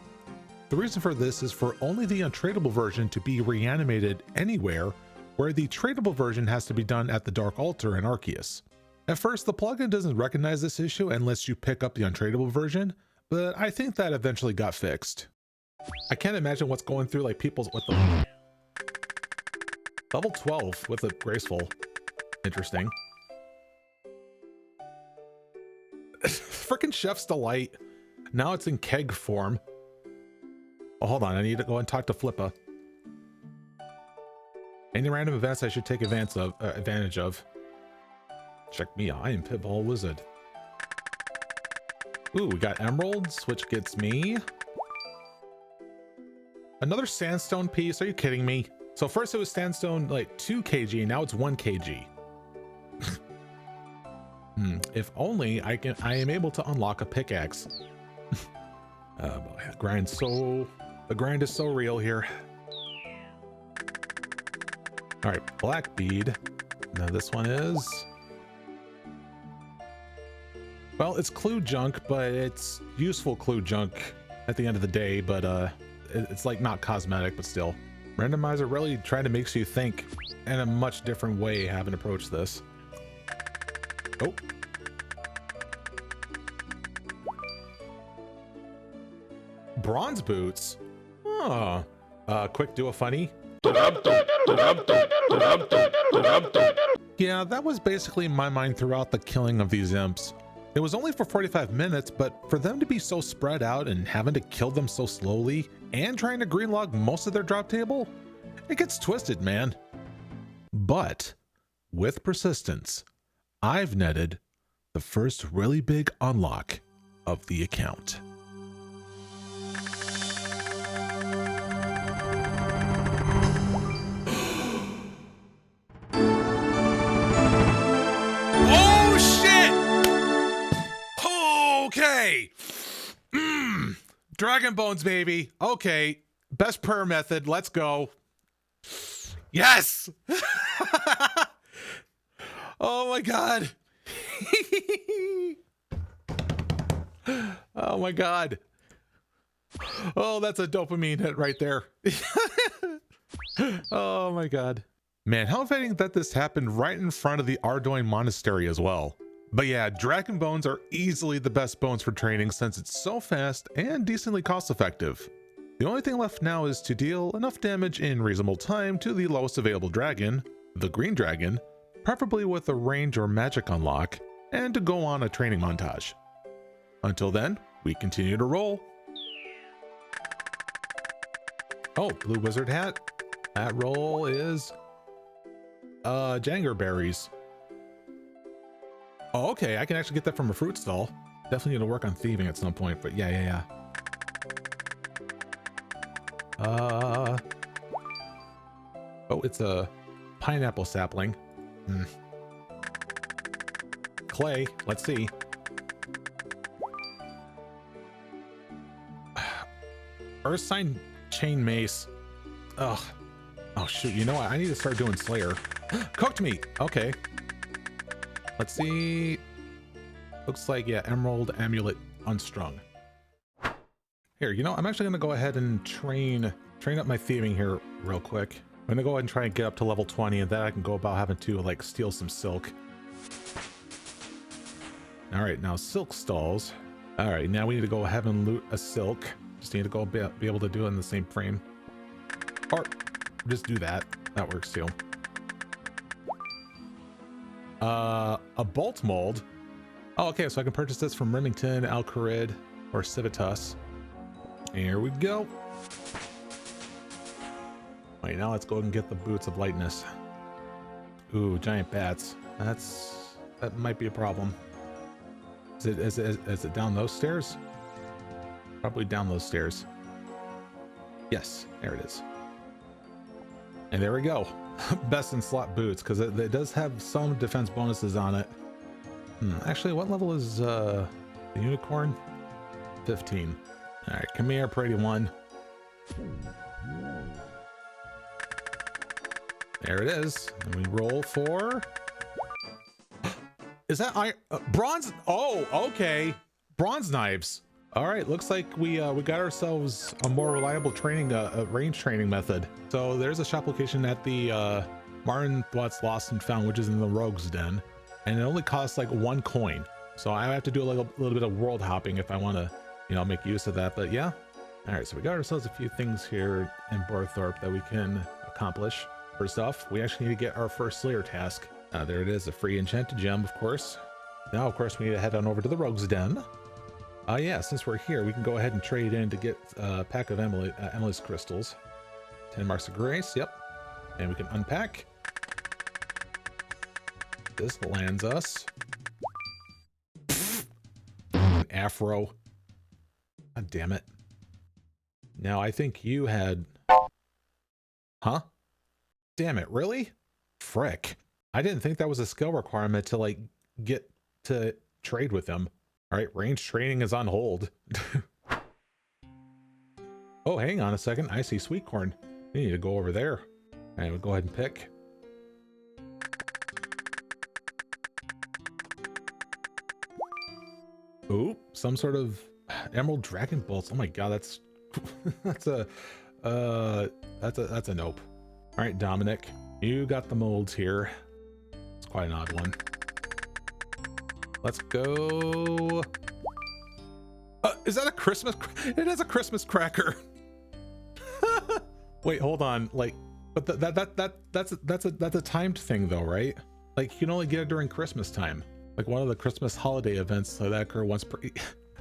The reason for this is for only the untradable version to be reanimated anywhere, where the tradable version has to be done at the Dark Altar in Arceus. At first, the plugin doesn't recognize this issue and lets you pick up the untradable version, but I think that eventually got fixed. I can't imagine what's going through like people's what the level 12 with a graceful. Interesting. Frickin' Chef's Delight. Now it's in keg form. Oh, hold on, I need to go and talk to Flippa. Any random events I should take advantage of? Check me, I am Pitbull Wizard. Ooh, we got emeralds, which gets me another sandstone piece. Are you kidding me? So first it was sandstone like 2 kg, now it's 1 kg. If only I am able to unlock a pickaxe. Boy, the grind is so real here. All right, black bead. Now this one is, well, it's clue junk, but it's useful clue junk at the end of the day, but it's like not cosmetic, but still. Randomizer really trying to make you think in a much different way having approached this. Oh. Bronze boots? Oh. Quick do a funny. Yeah, that was basically my mind throughout the killing of these imps. It was only for 45 minutes, but for them to be so spread out and having to kill them so slowly and trying to greenlog most of their drop table, it gets twisted, man. But with persistence, I've netted the first really big unlock of the account. Okay. Dragon bones, baby. Okay. Best prayer method. Let's go. Yes! Oh my god. Oh my god. Oh, that's a dopamine hit right there. Oh my god. Man, how fitting that this happened right in front of the Ardoin Monastery as well. But yeah, dragon bones are easily the best bones for training since it's so fast and decently cost effective. The only thing left now is to deal enough damage in reasonable time to the lowest available dragon, the green dragon, preferably with a range or magic unlock, and to go on a training montage. Until then, we continue to roll. Oh, blue wizard hat. That roll is jangerberries. Oh, okay, I can actually get that from a fruit stall. Definitely need to work on thieving at some point, but yeah. Oh, it's a pineapple sapling. Clay, let's see. Earth sign chain mace. Ugh. Oh shoot, you know what? I need to start doing Slayer. Cooked meat! Okay. Let's see. Looks like, yeah, Emerald Amulet Unstrung. Here, you know, I'm actually gonna go ahead and train up my thieving here real quick. I'm gonna go ahead and try and get up to level 20, and then I can go about having to, like, steal some silk. Alright, now silk stalls. Alright, now we need to go ahead and loot a silk. Just need to go be able to do it in the same frame. Or just do that. That works too. A bolt mold. Oh, okay, so I can purchase this from Remington, Alcarid, or Civitas. Here we go. Wait, now let's go and get the boots of lightness. Ooh, giant bats. That might be a problem. Is it down those stairs? Probably down those stairs. Yes, there it is. And there we go. Best in slot boots, because it does have some defense bonuses on it. Actually, what level is the unicorn? 15. All right, come here, pretty one. There it is. And we roll for... Is that iron? Bronze? Oh, okay. Bronze knives. All right, looks like we got ourselves a more reliable training, range training method. So there's a shop location at the Martin Thwat's Lost and Found, which is in the Rogue's Den, and it only costs like 1 coin. So I have to do a little bit of world hopping if I want to, you know, make use of that. But yeah. All right, so we got ourselves a few things here in Borthorpe that we can accomplish. First off, we actually need to get our first Slayer task. There it is, a free enchanted gem, of course. Now, of course, we need to head on over to the Rogue's Den. Yeah, since we're here, we can go ahead and trade in to get a pack of Emily's crystals. 10 marks of grace, yep. And we can unpack. This lands us an afro. God damn it. Now, I think you had... Huh? Damn it, really? Frick. I didn't think that was a skill requirement to, like, get to trade with them. All right, range training is on hold. Oh, hang on a second. I see sweet corn. We need to go over there. And we'll go ahead and pick. Ooh, some sort of emerald dragon bolts. Oh my god, that's that's a nope. All right, Dominic, you got the molds here. It's quite an odd one. Let's go. Is that a Christmas? It is a Christmas cracker. Wait, hold on. Like, but that's a timed thing though, right? Like, you can only get it during Christmas time. Like one of the Christmas holiday events that occur once per.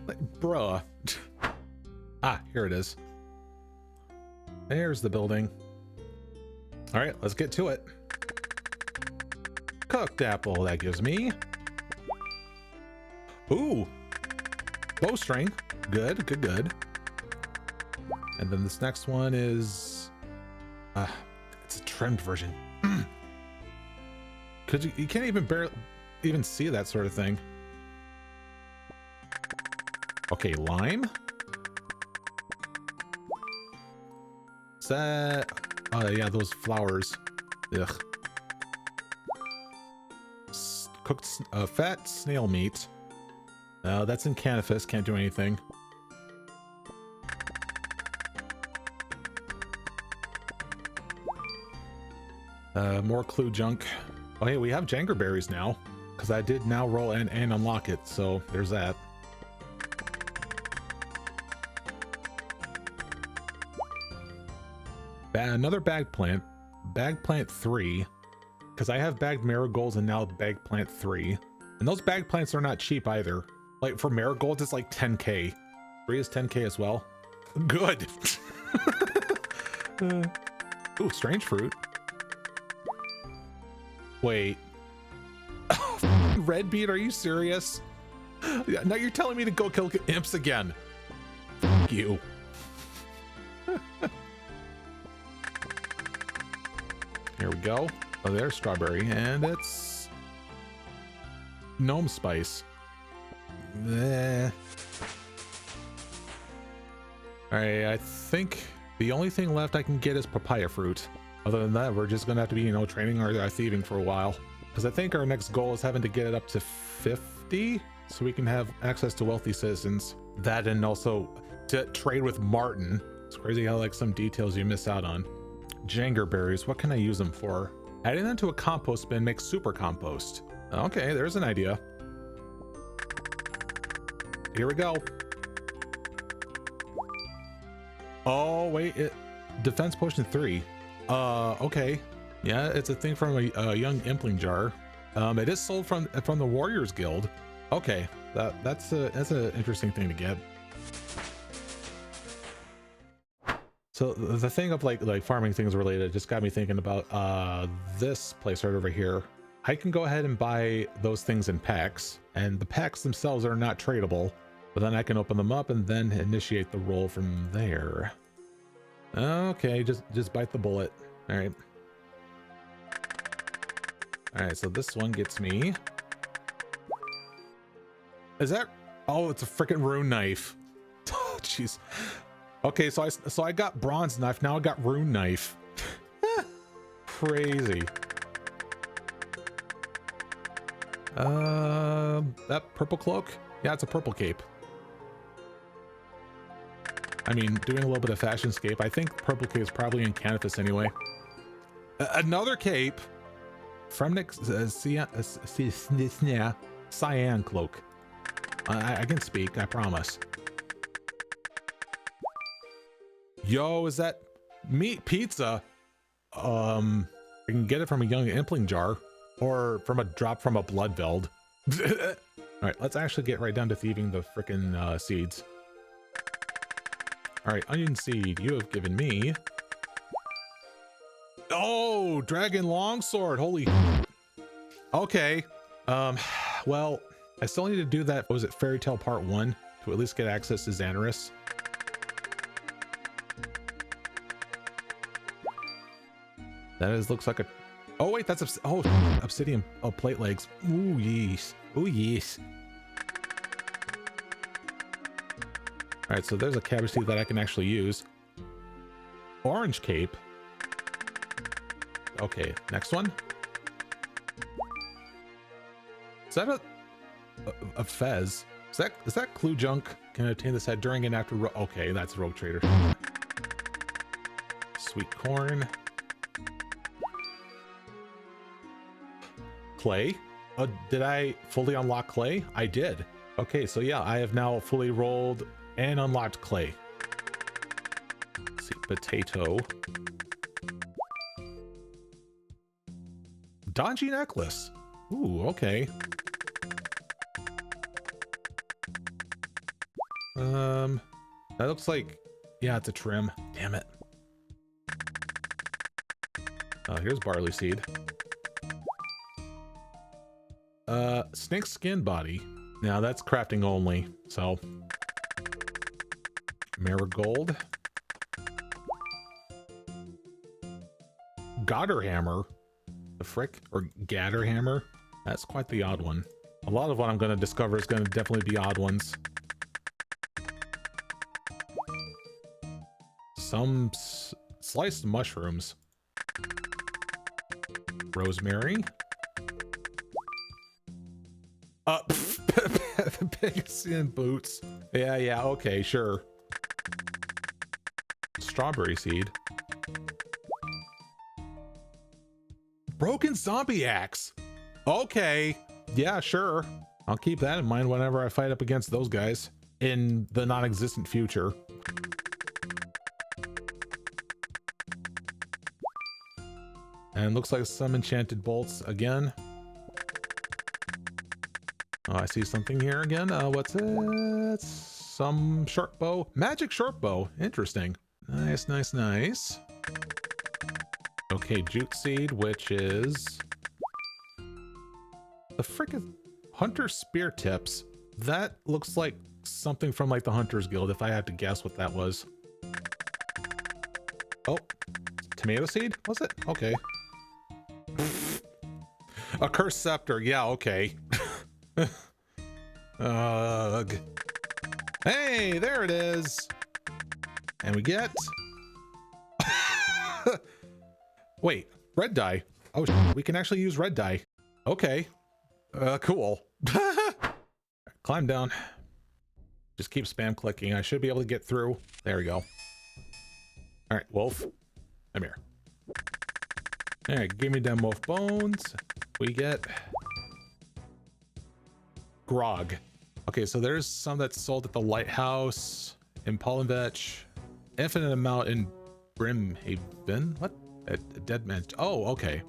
Like, bruh. Ah, here it is. There's the building. All right, let's get to it. Cooked apple. That gives me. Ooh, bowstring. Good, good, good. And then this next one is, it's a trimmed version. Could you can't even barely even see that sort of thing. Okay, lime. that? Oh yeah, those flowers. Ugh. Cooked fat snail meat. That's in Canifis, can't do anything. More clue junk. Oh hey, we have jangerberries now, because I did now roll and unlock it, so there's that. Another bag plant 3, because I have bagged marigolds and now bag plant 3, and those bag plants are not cheap either. Like for marigolds, it's like 10k. 3 is 10k as well. Good. Ooh, strange fruit. Wait. Red beet, are you serious? Now you're telling me to go kill imps again. Fuck you. Here we go. Oh, there's strawberry, and it's gnome spice. Alright, I think the only thing left I can get is papaya fruit. Other than that, we're just gonna have to be, you know, training our thieving for a while. Because I think our next goal is having to get it up to 50, so we can have access to wealthy citizens. That, and also to trade with Martin. It's crazy how like some details you miss out on. Jangerberries, what can I use them for? Adding them to a compost bin makes super compost. Okay, there's an idea. Here we go. Oh wait, defense potion 3. Okay. Yeah, it's a thing from a young impling jar. It is sold from the Warriors Guild. Okay, that's an interesting thing to get. So the thing of like farming things related just got me thinking about this place right over here. I can go ahead and buy those things in packs, and the packs themselves are not tradable, but then I can open them up and then initiate the roll from there. Okay, just bite the bullet. All right. All right, so this one gets me. Is that? Oh, it's a freaking rune knife. Oh, jeez. Okay, so I got bronze knife. Now I got rune knife. Crazy. That purple cloak? Yeah, it's a purple cape. I mean, doing a little bit of fashion scape. I think purple cape is probably in Canifis anyway. Another cape from cyan cloak. I can speak, I promise. Yo, is that meat pizza? I can get it from a young impling jar, or from a drop from a blood veld. All right, let's actually get right down to thieving the frickin' seeds. All right, onion seed, you have given me. Oh, dragon longsword, holy. Okay, well, I still need to do that. What was it, Fairy Tale Part 1 to at least get access to Xanaris. That is, looks like a, oh wait, that's obsidian, oh, plate legs. Ooh, yes. Ooh, yes. All right, so there's a cabbage seed that I can actually use. Orange cape. Okay, next one. Is that a fez? Is that clue junk? Can obtain this head during and after okay, that's rogue trader. Sweet corn. Clay? Did I fully unlock clay? I did. Okay, so yeah, I have now fully rolled and unlocked clay. Let's see, potato. Donji necklace. Ooh, okay. That looks like, yeah, it's a trim. Damn it. Here's barley seed. Snake skin body. Now that's crafting only, so. Marigold. Godder hammer. The frick? Or Gadder hammer? That's quite the odd one. A lot of what I'm going to discover is going to definitely be odd ones. Sliced mushrooms. Rosemary. Pigskin boots. Yeah, okay, sure. Strawberry seed. Broken zombie axe. Okay. Yeah, sure. I'll keep that in mind whenever I fight up against those guys in the non-existent future. And looks like some enchanted bolts again. Oh, I see something here again. What's it? Some short bow. Magic short bow. Interesting. Nice, nice, nice. Okay, jute seed, which is the frickin' hunter spear tips. That looks like something from like the Hunter's Guild, if I had to guess what that was. Oh, tomato seed, was it? Okay. A cursed scepter, yeah, okay. Ugh. Hey, there it is. And we get... Wait, red dye. Oh, we can actually use red dye. Okay. Cool. Climb down. Just keep spam clicking. I should be able to get through. There we go. All right, wolf. Come here. All right, give me them wolf bones. We get... grog. Okay, so there's some that's sold at the lighthouse in Pollenvetch. Infinite amount in Brimhaven. What? A dead man's... Oh, okay.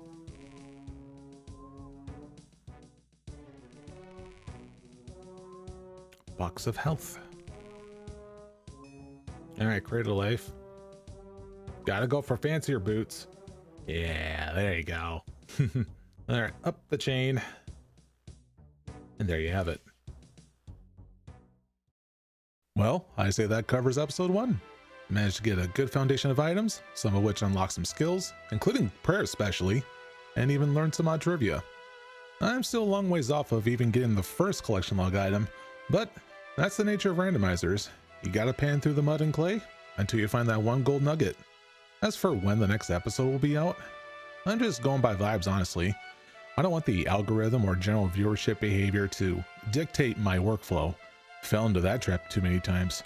Box of health. All right, Cradle Life. Gotta go for fancier boots. Yeah, there you go. All right, up the chain. And there you have it. Well, I say that covers episode 1. Managed to get a good foundation of items, some of which unlock some skills, including prayer especially, and even learn some odd trivia. I'm still a long ways off of even getting the first collection log item, but that's the nature of randomizers. You gotta pan through the mud and clay until you find that one gold nugget. As for when the next episode will be out, I'm just going by vibes, honestly. I don't want the algorithm or general viewership behavior to dictate my workflow. Fell into that trap too many times.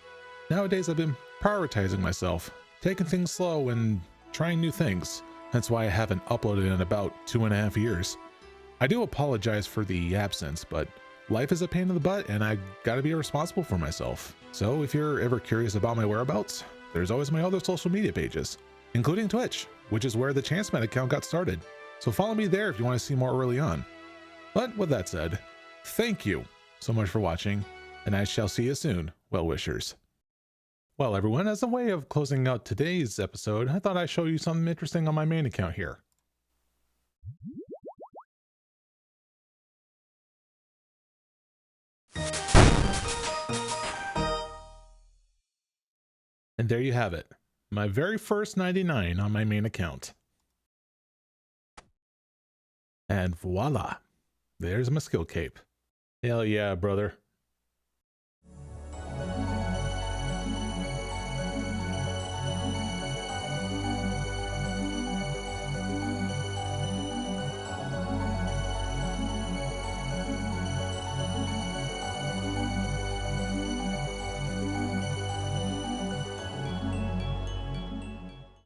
Nowadays I've been prioritizing myself, taking things slow and trying new things. That's why I haven't uploaded in about 2.5 years. I do apologize for the absence, but life is a pain in the butt and I gotta be responsible for myself. So if you're ever curious about my whereabouts, there's always my other social media pages, including Twitch, which is where the ChanceMan account got started. So follow me there if you want to see more early on. But with that said, thank you so much for watching, and I shall see you soon, well-wishers. Well, everyone, as a way of closing out today's episode, I thought I'd show you something interesting on my main account here. And there you have it, my very first 99 on my main account. And voila, there's my skill cape. Hell yeah, brother.